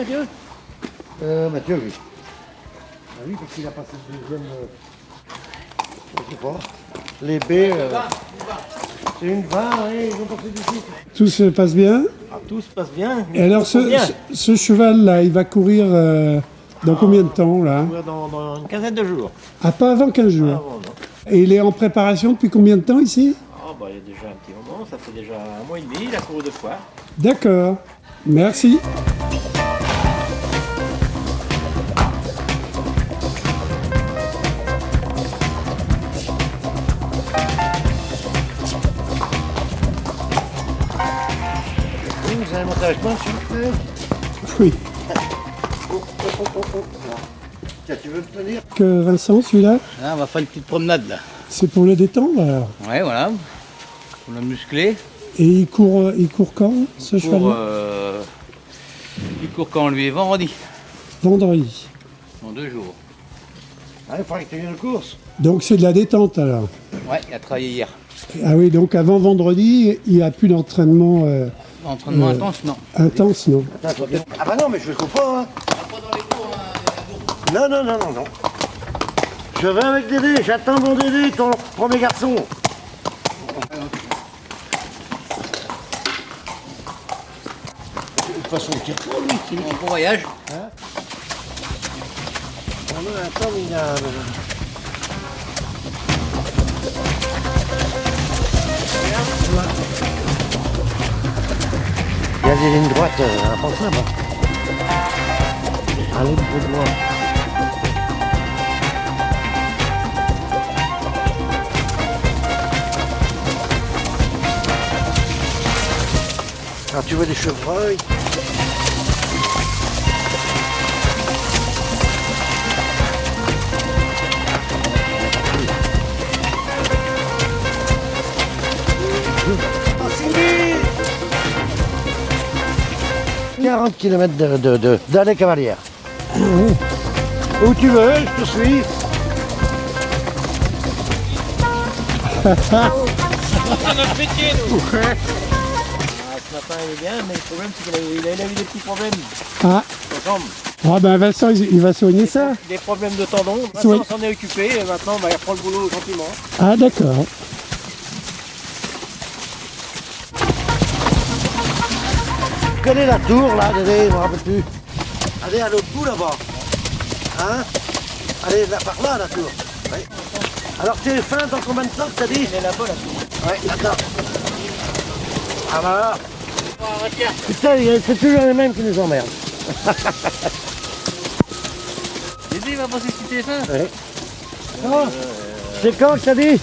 Mathieu? Mathieu, oui. Ah oui, parce qu'il a passé le deuxième... je sais pas. Les baies... c'est une 20, oui, ils ont passé du site. Tout se passe bien? Ah, tout se passe bien. Et alors, ce cheval-là, il va courir dans combien de temps, là? Dans une quinzaine de jours. Ah, pas avant 15 jours. Avant, non. Et il est en préparation depuis combien de temps, ici? Ah, bah, il y a déjà un petit moment, ça fait déjà un mois et demi, il a couru 2 fois. D'accord. Merci. Vous allez monter avec moi, s'il vous plaît? Oui. Tiens, tu veux me tenir? Que Vincent, celui-là, Là, on va faire une petite promenade là. c'est pour le détendre, alors. Ouais, voilà. Pour le muscler. Et il court quand, ce cheval-là? Il court quand lui? Vendredi. Vendredi. Dans 2 jours. Ah, il faudrait que tu viennes de course. Donc c'est de la détente, alors. Ouais, il a travaillé hier. Ah oui, donc avant vendredi, il n'y a plus d'entraînement Entraînement intense, non. intense, non? Attends, ah bah non, mais je ne comprends pas. Hein. Non, non, non, non, non. Je vais avec Dédé, j'attends mon Dédé, ton premier garçon. De toute façon, il tire pour lui. Bon voyage. On a un temps, il a... Il y a des lignes droites impensables. Allez, de droit. Alors tu vois des chevreuils. « 40 km d'allée cavalière. Où tu veux, je te suis. C'est notre métier, nous. Ce matin, il est bien, mais le problème, c'est qu'il a eu des petits problèmes. Ah, Aux jambes. ah ben Vincent, il va soigner ça. Des problèmes de tendons. Oui. Vincent s'en est occupé, et maintenant, il reprend le boulot gentiment. Ah d'accord. Quelle est la tour là, Dédé? Je me rappelle plus. Allez à l'autre bout là-bas. Hein? Allez là, par là, la tour. Oui. Alors tu es fin dans combien de temps que t'as dit? Il est là-bas, la tour. Oui, d'accord. Ah bah Ah, tiens. putain, c'est toujours les mêmes qui nous emmerdent. Dédé, il va passer sur téléphone. Oui. Oh, c'est quand que t'as dit?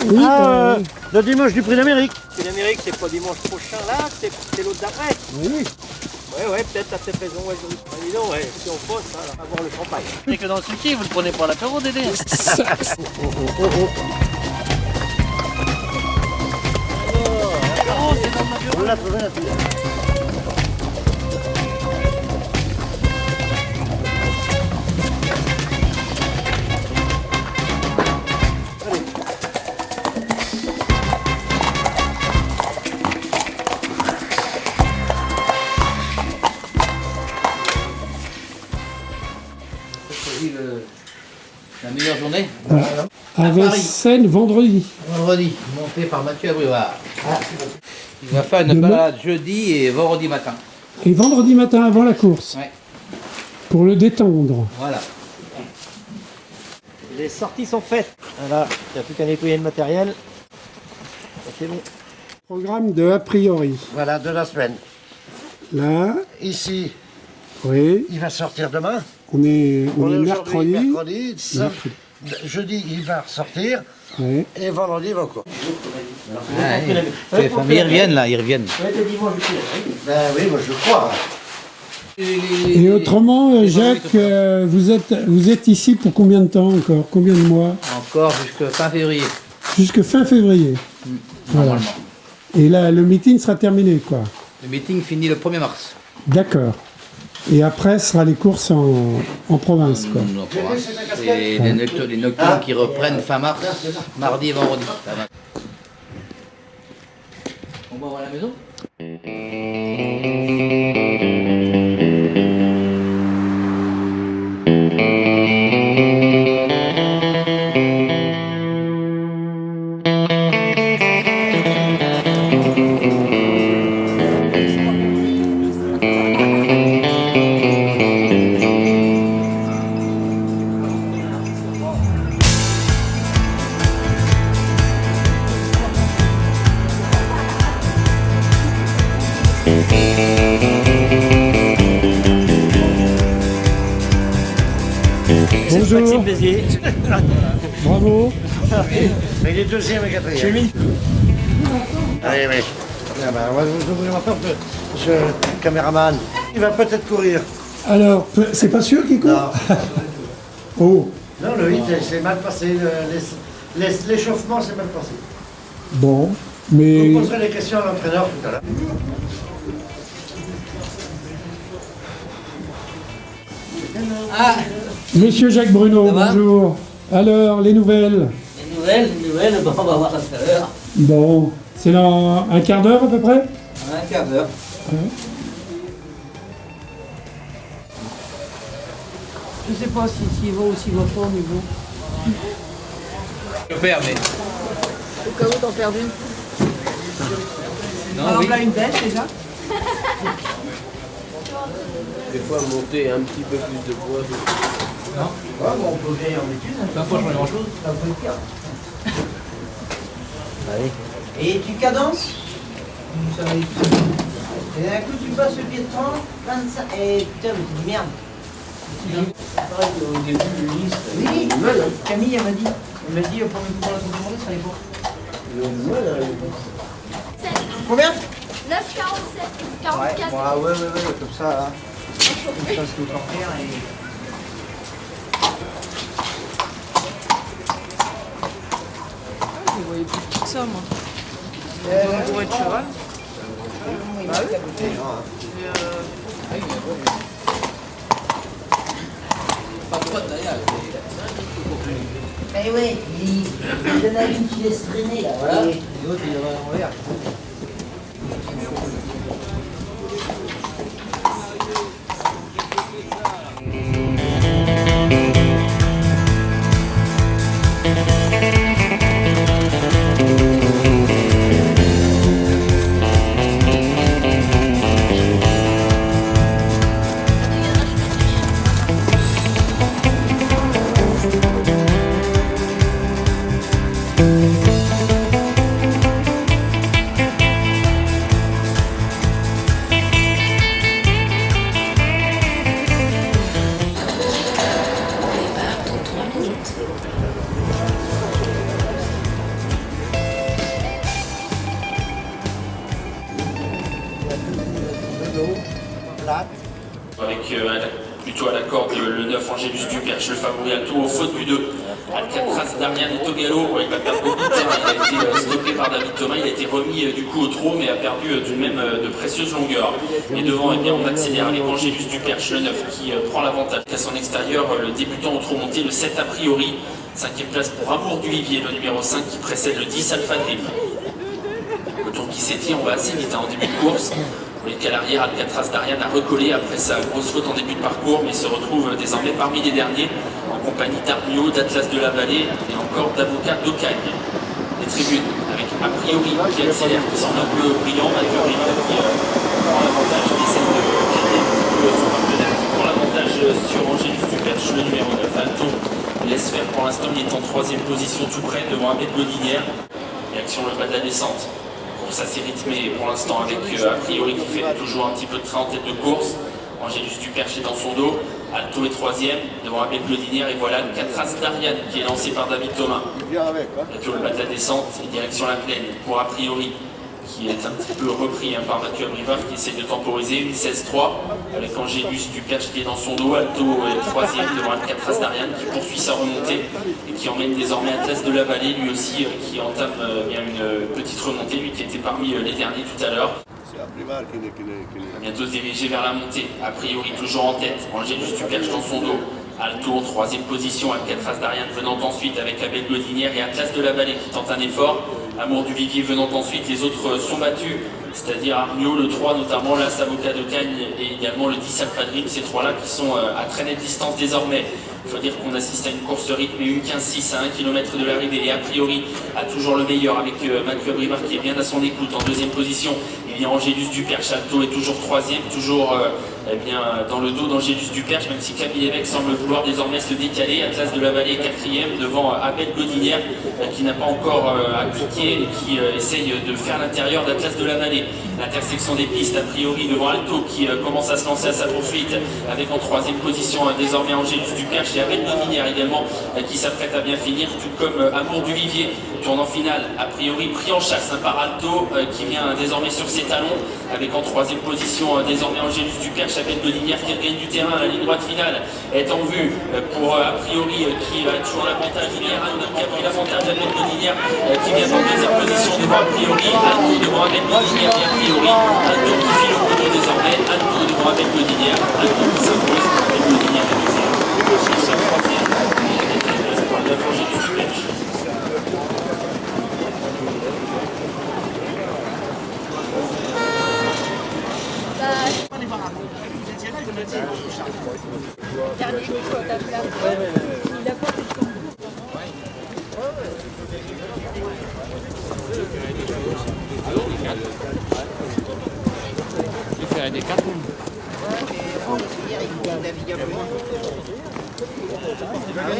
Oui, Ah, le dimanche du prix d'Amérique. C'est l'Amérique, c'est pas dimanche prochain, là, c'est l'autre d'après. Oui. Ouais, peut-être, t'as peut-être raison, ouais, dis donc, ouais, si on poste, hein, on va boire le champagne. C'est que dans le sulky, vous le prenez pour l'apéro, Dédé. On l'a trouvé la fille. La meilleure journée. à Vincennes vendredi. Vendredi, monté par Mathieu Abrivard. Il va faire une balade jeudi et vendredi matin. Et vendredi matin avant la course. Ouais. Pour le détendre. Voilà. Les sorties sont faites. Voilà, il n'y a plus qu'à nettoyer le matériel. C'est bon. Programme de a priori. Voilà, de la semaine. Là, Ici, oui, il va sortir demain. on est Aujourd'hui, mercredi. mercredi. Jeudi, il va ressortir. Oui. Et vendredi, il va quoi? Les familles reviennent là, ils reviennent. Ben oui, moi je crois. Et autrement, Jacques, vous êtes ici pour combien de temps encore? Combien de mois? Encore jusqu'à fin février. Jusque fin février. Voilà. Normalement. Et là, le meeting sera terminé, quoi. Le meeting finit le 1er mars. D'accord. Et après, ce sera les courses en province, quoi. En province. Et les nocturnes qui reprennent fin mars, mardi et vendredi. Ça va. On va voir la maison? Bonjour. Maxime Bézier. Bravo. Mais il est deuxième et quatrième. Allez, mais. Ah ben, on va vous ouvrir la porte, monsieur le caméraman. Il va peut-être courir. Alors, c'est pas sûr qu'il court? Non. Oh, Non, le 8, c'est mal passé. L'échauffement, c'est mal passé. bon, mais... Vous poserez les questions à l'entraîneur tout à l'heure. Monsieur Jacques Bruno, Ça va bonjour. Alors, les nouvelles? Les nouvelles, bon, on va voir tout à l'heure. Bon, c'est dans un quart d'heure à peu près? Un quart d'heure. Je sais pas s'il va ou s'il va pas, mais bon. Je perds, mais. Au cas où t'en perds une. Non, Alors oui. là, une bêche déjà. Des fois, monter un petit peu plus de poids. Ouais, bon, on peut venir en études. Pas changer grand chose. Ça peut le faire. Et tu cadences. Et d'un coup tu passes le pied de 30, 25. Et putain, mais tu dis merde. Au début, le liste, Oui, Camille elle m'a dit. Elle m'a dit au premier coup pour la tournée, ça allait pas. il a du mal à aller. Combien 9,47, 44. ouais, comme ça. Hein. Comme ça, c'est autant faire et. Je voyais plus petit que ça, moi. On pourrait être cheval. Pas de pote derrière. Mais ouais, il y en a une qui laisse traîner là, voilà. Et l'autre il va à l'envers. Avec plutôt à la corde le 9 Angélus Duperche, le favori Alto au faute du 2. Alcatraz, Darian et Togalo, il va perdre beaucoup de terrain, il a été stoppé par David Thomas, il a été remis du coup au trot mais a perdu tout de même de précieuses longueurs. Et devant, eh bien, on accélère avec Angélus Duperche, le 9 qui prend l'avantage. À son extérieur, le débutant au trot monté, le 7 a priori. 5e place pour Amour du Vivier, le numéro 5 qui précède le 10 Alpha Drip. Le tour qui s'étire, on va assez vite en début de course. Les l'arrière, Alcatraz Darian a recollé après sa grosse faute en début de parcours, mais se retrouve désormais parmi les derniers, en compagnie d'Armio, d'Atlas de la Vallée et encore d'Avocat d'Ocagne. Les tribunes, avec a priori qui accélère, qui semble un peu brillant, avec le rythme qui prend l'avantage, qui essaie de calmer un petit peu son partenaire, qui prend l'avantage sur Angélus Duperche, le numéro 9. Alto laisse faire pour l'instant, il est en 3e position tout près devant Ahmed Godinière. Et action le bas de la descente. Course assez rythmée pour l'instant avec a priori qui fait toujours un petit peu de train en tête de course. Angélus Duperche est dans son dos. Alto est 3e devant Ahmed Godinière et voilà Alcatraz Darian qui est lancé par David Thomas. Alto le bas de la descente et direction la plaine pour a priori qui est un petit peu repris par Mathieu Abrivard qui essaie de temporiser une 16-3 avec Angélus Duperche qui est dans son dos. Alto est 3e devant Alcatraz Darian qui poursuit sa remontée et qui emmène désormais Atlas de la Vallée lui aussi qui entame bien une petite remontée, lui qui était parmi les derniers tout à l'heure. Bientôt se diriger vers la montée, a priori toujours en tête, Angélus Duperche dans son dos. Alto en 3e position, Alcatraz Darian venant ensuite avec Abel Godinière et Atlas de la Vallée qui tente un effort. Amour du Vivier venant ensuite, les autres sont battus, c'est-à-dire Armio, le 3 notamment, l'As Avocat de Cagne et également le 10 Alpha Drip, ces trois-là qui sont à très nette distance désormais. Il faut dire qu'on assiste à une course rythme et une 15-6 à 1 km de l'arrivée et a priori a toujours le meilleur avec Mathieu Abrivard qui est bien à son écoute en 2e position. Et bien Angélus Duperche Alto est toujours troisième, toujours eh bien, dans le dos d'Angélus Duperche, même si Camille Lévesque semble vouloir désormais se décaler. Atlas de la Vallée est quatrième devant Abel Godinière qui n'a pas encore appliqué et qui essaye de faire l'intérieur d'Atlas de la Vallée. L'intersection des pistes a priori devant Alto qui commence à se lancer à sa poursuite avec en troisième position désormais Angélus Duperche et Abel Godinière également qui s'apprête à bien finir, tout comme Amour du Vivier. Tournant final a priori pris en chasse par Alto qui vient désormais sur ses talons avec en troisième position désormais Angélus Duperche avec Godinière qui regagne du terrain. La ligne droite finale est en vue pour a priori qui a toujours l'avantage. Il y a Alto qui a pris l'avantage avec Godinière qui vient en deuxième position devant a priori Alto devant avec Godinière et a priori Alto qui file au poteau désormais. Alto devant avec Godinière, Alto qui s'impose avec Godinière et deuxième. Aussi sur troisième pour le 9 Angélus Duperche. Dernier coup, t'as fait la preuve. Il a pas fait de temps. Il fait des cartons.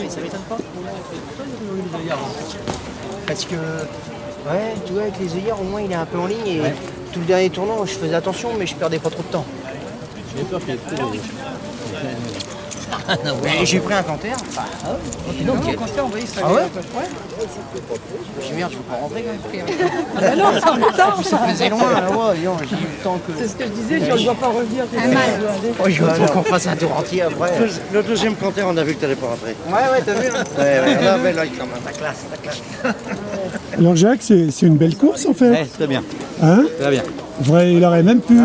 Mais ça m'étonne pas. Parce que, ouais, tu vois, avec les œillères, au moins il est un peu en ligne et tout le dernier tournant, je faisais attention, mais je perdais pas trop de temps. J'ai peur qu'il y ait trop de... Mais j'ai pris un canter. Non, au contraire, on voyait ça. Ah ouais. Ouais. J'ai dit merde, je peux pas rentrer quand même. Ah bah non, ça en temps, Ça faisait loin, ouais, j'ai eu le temps que. C'est ce que je disais, je ne vois pas revenir. Oh, je veux qu'on fasse un tour entier après. Le deuxième canter, on a vu que t'allais pas rentrer. Ouais, t'as vu hein. Ouais, là, mais là, quand même, la classe. Alors Jacques, c'est une belle course en fait. Ouais, très bien. Hein? Très bien. Vrai, il aurait même pu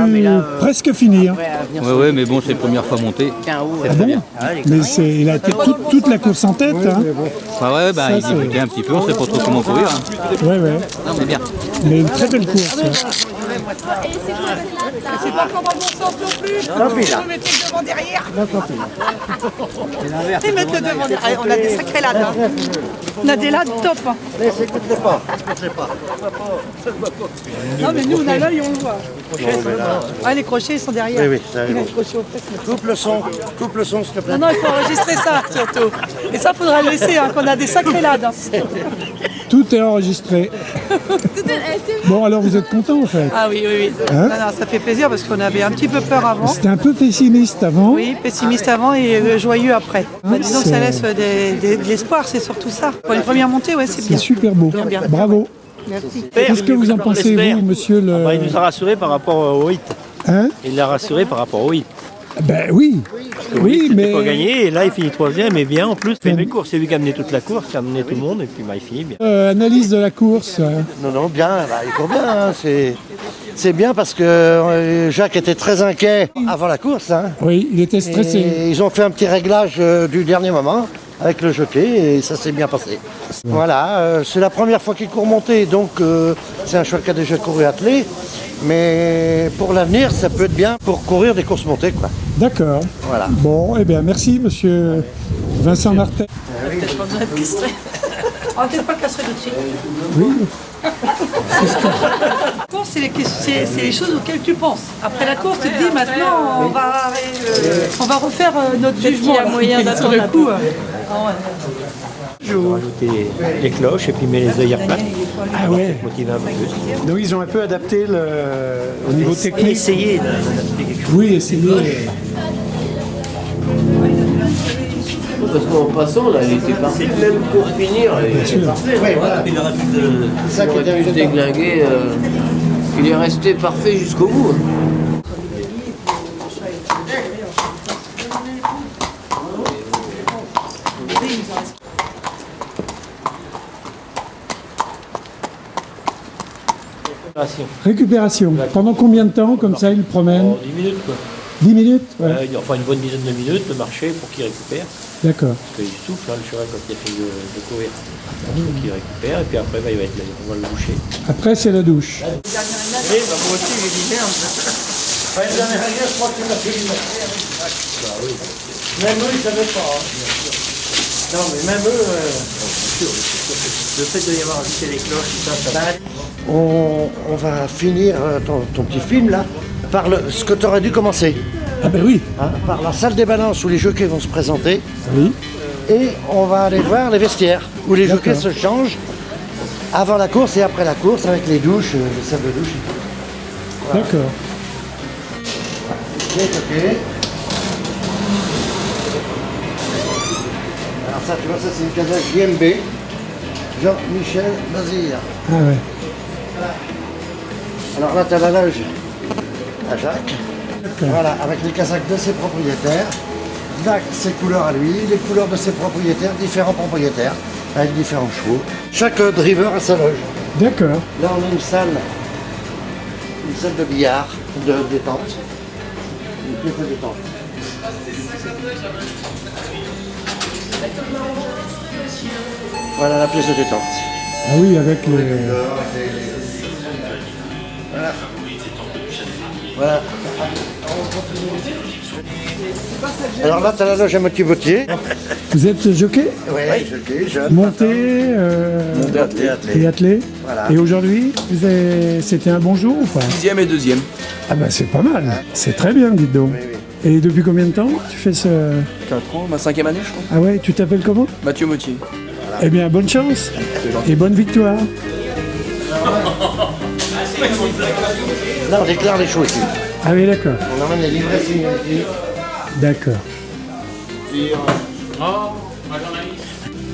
presque finir. Ouais, mais bon, c'est la première fois montée. Ah bon? Mais il a été toute la course en tête. Hein. Ah ouais, bah, il débutait un petit peu, on sait pas trop comment courir. Hein. Ouais. Non, mais bien. Mais une très belle course. Ouais. C'est pas comme un bon sens non plus. Vous mettez le devant derrière. Et mettre le devant derrière. On a des sacrés lades. Hein. On a des lades top. Hein. Mais s'écoute-les pas. Non mais nous on a l'œil, on le voit. Ah, les crochets ils sont derrière. Oui, ça Il y a arrive. les crochets aux fesses. Coupe le son, s'il te plaît. Non, il faut enregistrer ça surtout. Et ça, faudra le laisser, hein, qu'on a des sacrés lades. Hein. Tout est enregistré. Bon, alors vous êtes content en fait. Ah oui. Hein? Non, ça fait plaisir parce qu'on avait un petit peu peur avant. C'était un peu pessimiste avant. Oui, pessimiste avant et joyeux après. Bah, disons que ça laisse de l'espoir, c'est surtout ça. Pour une première montée, ouais, c'est C'est bien. super beau. Bien. Bravo. Merci. Qu'est-ce que vous en pensez, vous, monsieur le... Il nous a rassuré par rapport au hit. Hein? Il l'a rassuré par rapport au hit. Ben oui. Oui, mais... Pas gagné et là il finit troisième et bien en plus. Il fait une belle course. C'est lui qui a amené toute la course, qui a amené tout le monde et puis il finit bien. Analyse de la course. Non, bien, il court bien. Hein, c'est bien parce que Jacques était très inquiet avant la course. Hein, Oui, il était stressé. et ils ont fait un petit réglage du dernier moment avec le jockey et ça s'est bien passé. Voilà, c'est la première fois qu'il court monté, donc c'est un cheval qui a déjà couru attelé. Mais pour l'avenir, ça peut être bien pour courir des courses montées, quoi. D'accord. Voilà. Bon, eh bien, merci, monsieur Vincent Martin. Peut-être pas besoin de castrer. On va peut-être pas le castrer tout de suite. Oui. La course, c'est les choses auxquelles tu penses. Après la course, tu te dis maintenant, on va refaire notre jugement. Il y a moyen d'attendre le coup. Je vais rajouter les cloches et puis mettre les œillères plates. Ah ouais. Motiver un peu plus. Donc ils ont un peu adapté au niveau technique. Essayer d'adapter quelque chose. Oui, essayer. Parce qu'en passant, là, il était parti même pour finir. Il était parfait. Il aurait pu se déglinguer. Il est resté parfait jusqu'au bout. Récupération. Pendant combien de temps, comme ça, il promène? 10 minutes quoi. 10 minutes? Ouais. Enfin une bonne dizaine de minutes de marcher pour qu'il récupère. D'accord. Parce qu'il souffle, hein, le cheval quand il a fini de courir. Il faut qu'il récupère et puis après il va être là, on va le boucher. Après, c'est la douche. Oui, bah, moi aussi j'ai dit merde. La dernière année, je crois qu'il a fait une Même eux, ils ne savaient pas. Hein. Non, mais même eux... sûr. Le fait de y avoir ajouté les cloches, tout ça, ça va. On va finir ton petit film là par ce que tu aurais dû commencer. Ah ben oui. Hein, par la salle des balances où les jockeys vont se présenter. Oui. Et on va aller voir les vestiaires où les jockeys se changent avant la course et après la course avec les douches, les salles de douche. Voilà. D'accord. Ok. Alors ça, tu vois, ça c'est une casaque JMB. Jean-Michel Bazir. Ah ouais. Alors là, tu as la loge à Jacques. Voilà, avec les casaques de ses propriétaires. Là, ses couleurs à lui, les couleurs de ses propriétaires, différents propriétaires, avec différents chevaux. Chaque driver a sa loge. D'accord. Là, on a une salle de billard, de détente. Une pièce de détente. Voilà la pièce de détente. Ah oui, avec les... Voilà. Voilà. Alors là, tu as la loge à Mathieu Bautier. Vous êtes jockey? Oui, jockey, jeune. Monté Monté, et attelé. Voilà. Et aujourd'hui, c'était un bon jour ou pas? 10e et 2e. Ah ben c'est pas mal. C'est très bien, dites donc. Oui, oui. Et depuis combien de temps tu fais ce... 4 ans, ma 5e année, je crois. Ah ouais, tu t'appelles comment? Mathieu Motier. Eh bien, bonne chance et bonne victoire. Là, on déclare les chevaux ici. Ah oui, d'accord. On emmène les livrets signés ici. D'accord.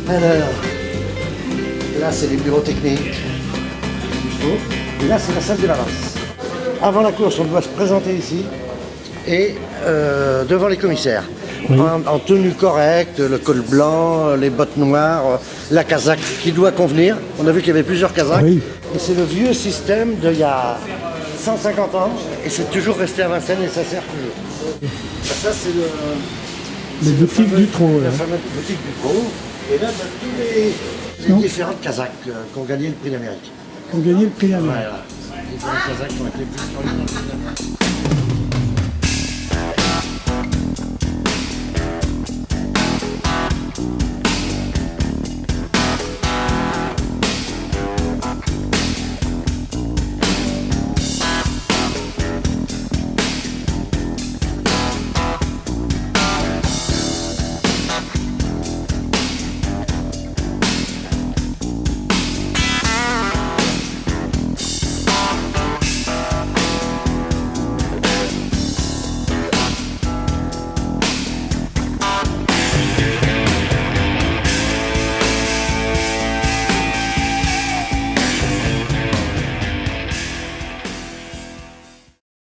Alors, là, c'est les bureaux techniques. Et là, c'est la salle de balance. Avant la course, on doit se présenter ici et devant les commissaires. Oui. En tenue correcte, le col blanc, les bottes noires, la casaque qui doit convenir. On a vu qu'il y avait plusieurs casaques. Oui. Et c'est le vieux système d'il y a 150 ans et c'est toujours resté à Vincennes et ça sert toujours. Ça, c'est Les boutiques du trot. la Hein. fameuse boutique du trot. Et là, t'as tous les différentes casaques qui ont gagné le prix d'Amérique. Qui ont gagné le prix d'Amérique. Voilà. Les différentes casaques qui ont été prises sur les